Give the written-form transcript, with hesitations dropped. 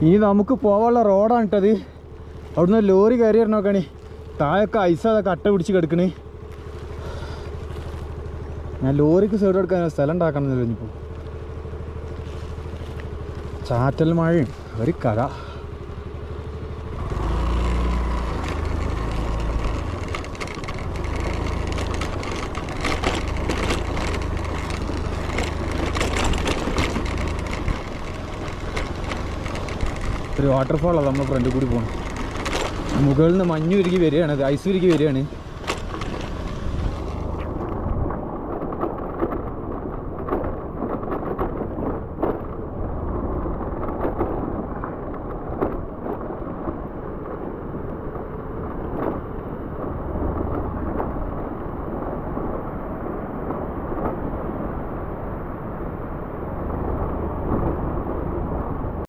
ഇനി നമുക്ക് പോകാനുള്ള റോഡാണ് ഇട്ടത്. അവിടുന്ന് ലോറി കയറി നോക്കണേ, താഴൊക്കെ ഐസ് അതൊക്കെ അട്ട പിടിച്ച് കിടക്കണേ. ഞാൻ ലോറിക്ക് സൈഡ് എടുക്കാൻ സ്ഥലം ഉണ്ടാക്കണം ഇനിയിപ്പോൾ. ചാറ്റൽ മഴയും ഒരു കഥ. ഒരു വാട്ടർഫാളാണ് നമ്മുടെ ഫ്രണ്ടിൽ കൂടി പോകണം. മുകളിൽ നിന്ന് മഞ്ഞ് ഉരുകി വരികയാണ്, ഐസ് ഉരുകി വരികയാണ്.